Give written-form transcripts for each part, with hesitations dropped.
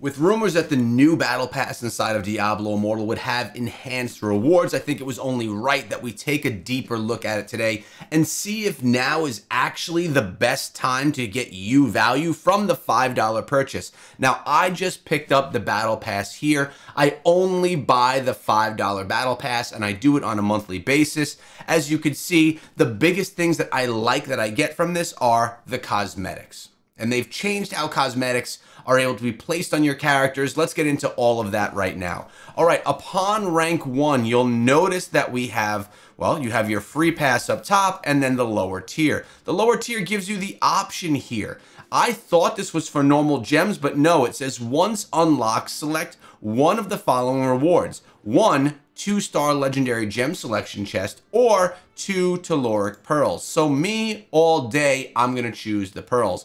With rumors that the new battle pass inside of Diablo Immortal would have enhanced rewards, I think it was only right that we take a deeper look at it today and see if now is actually the best time to get you value from the $5 purchase. Now, I just picked up the battle pass here. I only buy the $5 battle pass and I do it on a monthly basis. As you can see, the biggest things that I like that I get from this are the cosmetics. And they've changed how cosmetics are able to be placed on your characters. Let's get into all of that right now. All right, upon rank 1, you'll notice that we have, well, you have your free pass up top and then the lower tier. The lower tier gives you the option here. I thought this was for normal gems, but no, it says once unlocked, select one of the following rewards. 1 2-star legendary gem selection chest or 2 telluric pearls. So me, all day, I'm gonna choose the pearls.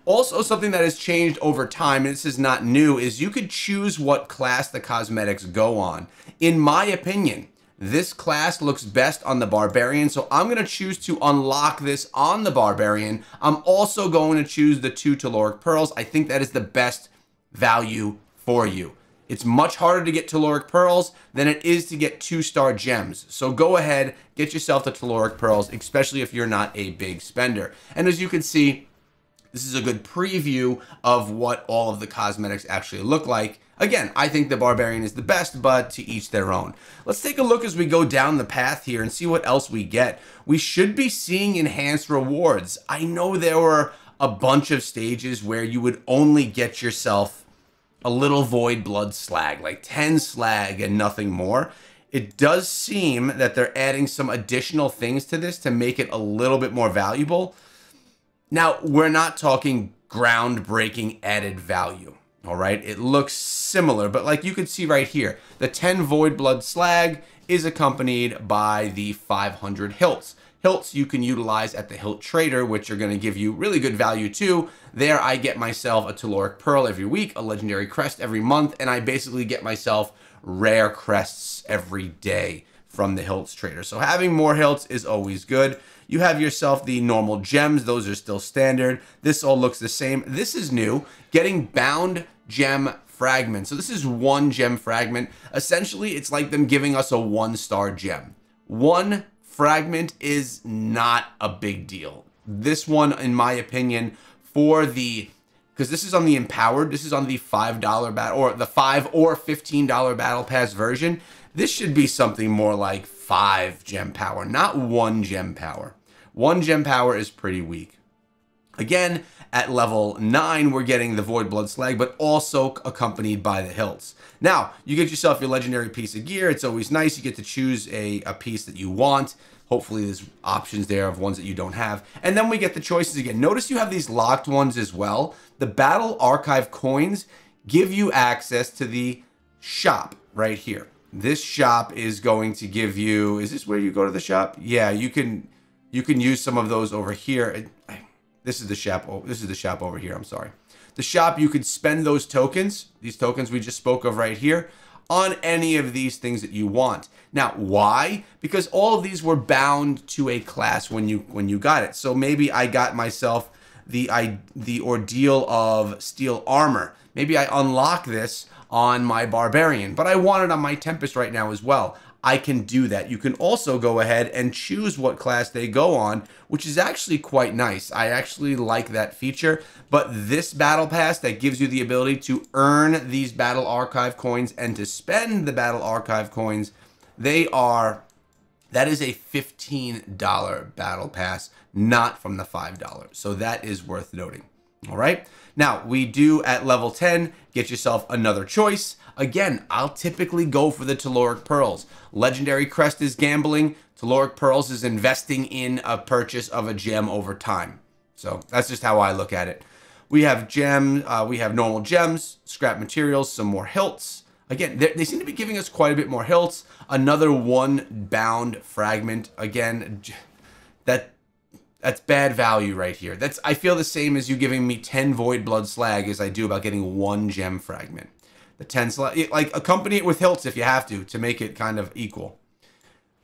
Also, something that has changed over time, and this is not new, is you could choose what class the cosmetics go on. In my opinion, this class looks best on the Barbarian, so I'm going to choose to unlock this on the Barbarian. I'm also going to choose the 2 telluric pearls. I think that is the best value for you. It's much harder to get telluric pearls than it is to get 2-star gems. So go ahead, get yourself the telluric pearls, especially if you're not a big spender. And as you can see, this is a good preview of what all of the cosmetics actually look like. Again, I think the Barbarian is the best, but to each their own. Let's take a look as we go down the path here and see what else we get. We should be seeing enhanced rewards. I know there were a bunch of stages where you would only get yourself a little void blood slag, like 10 slag and nothing more. It does seem that they're adding some additional things to this to make it a little bit more valuable. Now, we're not talking groundbreaking added value, all right? It looks similar, but like you can see right here, the 10 Void Blood Slag is accompanied by the 500 hilts. Hilts you can utilize at the Hilt Trader, which are gonna give you really good value too. There I get myself a Telluric Pearl every week, a Legendary Crest every month, and I basically get myself rare crests every day from the Hilts Trader. So having more hilts is always good. You have yourself the normal gems. Those are still standard. This all looks the same. This is new. Getting bound gem fragments. So this is 1 gem fragment. Essentially, it's like them giving us a 1-star gem. 1 fragment is not a big deal. This one, in my opinion, for the, because this is on the empowered, this is on the $5 battle, or the $5 or $15 battle pass version. This should be something more like 5 gem power, not 1 gem power. 1 gem power is pretty weak. Again, at level 9, we're getting the Void Blood Slag, but also accompanied by the hilts. Now, you get yourself your legendary piece of gear. It's always nice. You get to choose a piece that you want. Hopefully, there's options there of ones that you don't have. And then we get the choices again. Notice you have these locked ones as well. The Battle Archive coins give you access to the shop right here. This shop is going to give you, is this where you go to the shop? Yeah, you can use some of those over here. This is the shop. Oh, this is the shop over here. I'm sorry. The shop, you could spend those tokens, these tokens we just spoke of right here, on any of these things that you want. Now, why? Because all of these were bound to a class when you got it. So maybe I got myself the ordeal of steel armor. Maybe I unlock this on my Barbarian, but I want it on my Tempest right now as well. I can do that. You can also go ahead and choose what class they go on, which is actually quite nice. I actually like that feature, but this battle pass that gives you the ability to earn these battle archive coins and to spend the battle archive coins, that is a $15 battle pass, not from the $5. So that is worth noting. All right. Now, we do at level 10, get yourself another choice. Again, I'll typically go for the Telluric Pearls. Legendary Crest is gambling. Telluric Pearls is investing in a purchase of a gem over time. So that's just how I look at it. We have we have normal gems, scrap materials, some more hilts. Again, they seem to be giving us quite a bit more hilts. Another 1 bound fragment. Again, that's bad value right here. I feel the same as you giving me 10 Void Blood Slag as I do about getting 1 gem fragment. The 10 slag, like accompany it with hilts if you have to make it kind of equal.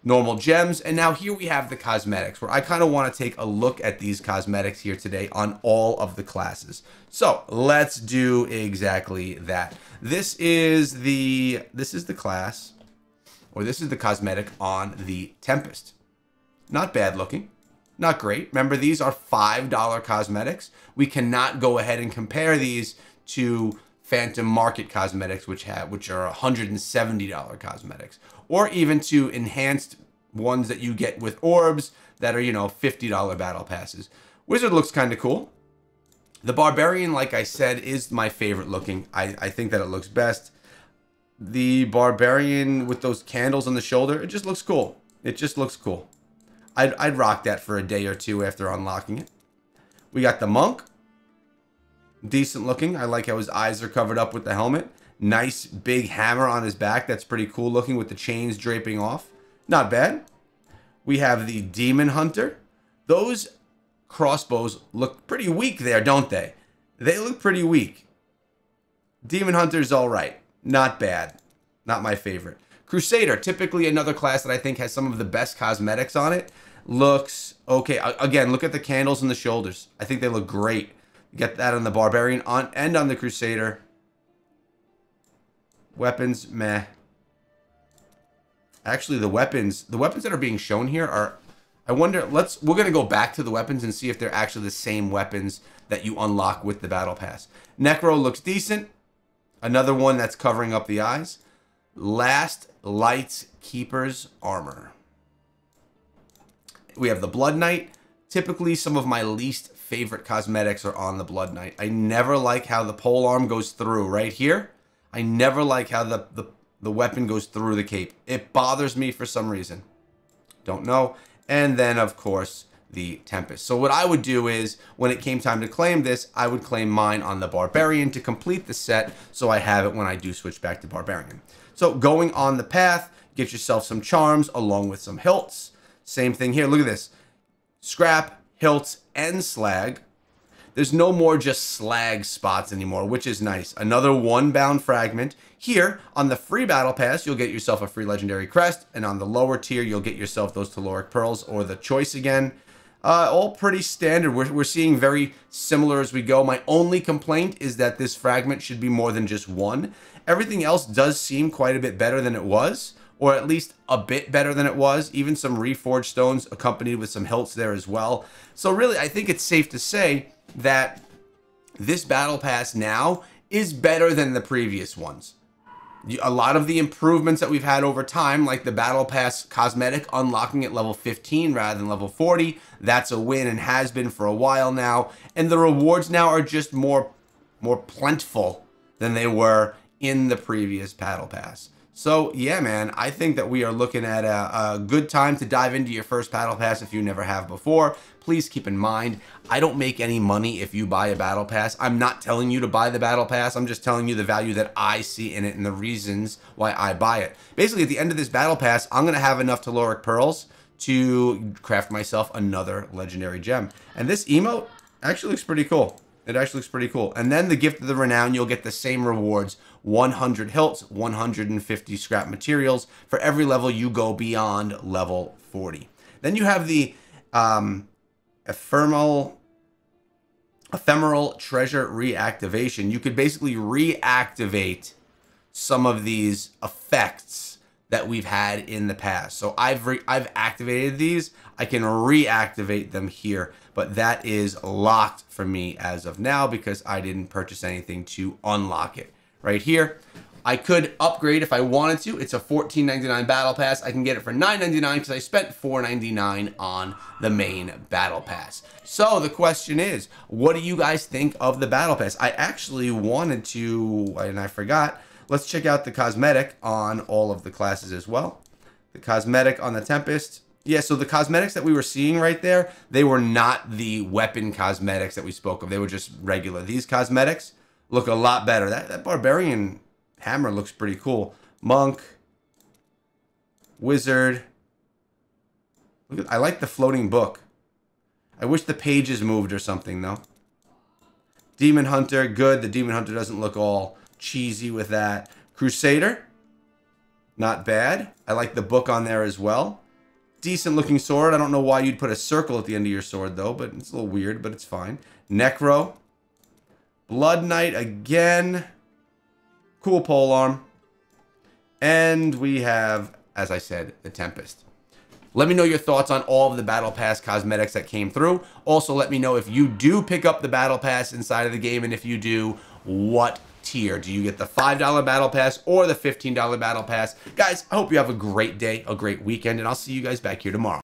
normal gems. And now here we have the cosmetics, where I kind of want to take a look at these cosmetics here today on all of the classes. So let's do exactly that. This is the class, or this is the cosmetic on the Tempest. Not bad looking. Not great. Remember, these are $5 cosmetics. We cannot go ahead and compare these to Phantom Market cosmetics, which are $170 cosmetics, or even to enhanced ones that you get with orbs that are, you know, $50 battle passes. Wizard looks kind of cool. The Barbarian, like I said, is my favorite looking. I think that it looks best. The Barbarian with those candles on the shoulder, it just looks cool. It just looks cool. I'd rock that for a day or two after unlocking it. We got the Monk. Decent looking. I like how his eyes are covered up with the helmet. Nice big hammer on his back. That's pretty cool looking with the chains draping off. Not bad. We have the Demon Hunter. Those crossbows look pretty weak there, don't they? They look pretty weak. Demon Hunter's all right. Not bad. Not my favorite. Crusader, typically another class that I think has some of the best cosmetics on it. Looks okay. Again, look at the candles on the shoulders. I think they look great. Get that on the Barbarian and on the Crusader. Weapons, meh. Actually, the weapons that are being shown here are, I wonder, we're going to go back to the weapons and see if they're actually the same weapons that you unlock with the Battle Pass. Necro looks decent. Another one that's covering up the eyes. Last Light's Keeper's Armor. We have the Blood Knight. Typically, some of my least favorite cosmetics are on the Blood Knight. I never like how the pole arm goes through right here. I never like how the weapon goes through the cape. It bothers me for some reason. Don't know. And then, of course, the Tempest. So what I would do is, when it came time to claim this, I would claim mine on the Barbarian to complete the set, so I have it when I do switch back to Barbarian. So going on the path, get yourself some charms along with some hilts. Same thing here. Look at this. Scrap, hilts, and slag. There's no more just slag spots anymore, which is nice. Another one-bound fragment. Here, on the free battle pass, you'll get yourself a free legendary crest, and on the lower tier, you'll get yourself those Telluric Pearls or the choice again. All pretty standard. We're seeing very similar as we go. My only complaint is that this fragment should be more than just one. Everything else does seem quite a bit better than it was, or at least a bit better than it was. Even some reforged stones accompanied with some hilts there as well. So really, I think it's safe to say that this battle pass now is better than the previous ones. A lot of the improvements that we've had over time, like the battle pass cosmetic unlocking at level 15 rather than level 40, that's a win and has been for a while now. And the rewards now are just more plentiful than they were in the previous battle pass. So yeah, man, I think that we are looking at a good time to dive into your first battle pass if you never have before. Please keep in mind, I don't make any money if you buy a battle pass. I'm not telling you to buy the battle pass. I'm just telling you the value that I see in it and the reasons why I buy it. Basically, at the end of this battle pass, I'm going to have enough Telluric Pearls to craft myself another legendary gem. And this emote actually looks pretty cool. It actually looks pretty cool. And then the Gift of the Renown, you'll get the same rewards. 100 hilts, 150 scrap materials for every level you go beyond level 40. Then you have the ephemeral treasure reactivation. You could basically reactivate some of these effects that we've had in the past. So I've activated these. I can reactivate them here, but that is locked for me as of now because I didn't purchase anything to unlock it. Right here, I could upgrade if I wanted to. It's a $14.99 battle pass. I can get it for $9.99 because I spent $4.99 on the main battle pass. So the question is, what do you guys think of the battle pass? I actually wanted to, and I forgot. Let's check out the cosmetic on all of the classes as well. The cosmetic on the Tempest. Yeah, so the cosmetics that we were seeing right there, they were not the weapon cosmetics that we spoke of. They were just regular. These cosmetics look a lot better. That Barbarian hammer looks pretty cool. Monk. Wizard. Look at, I like the floating book. I wish the pages moved or something, though. Demon Hunter, good. The Demon Hunter doesn't look all cheesy with that. Crusader, not bad. I like the book on there as well. decent looking sword. I don't know why you'd put a circle at the end of your sword though, but it's a little weird, but it's fine. Necro. Blood Knight again. Cool polearm. And we have, as I said, the Tempest. Let me know your thoughts on all of the Battle Pass cosmetics that came through. Also, let me know if you do pick up the Battle Pass inside of the game, and if you do, what tier? Do you get the $5 Battle Pass or the $15 Battle Pass? Guys, I hope you have a great day, a great weekend, and I'll see you guys back here tomorrow.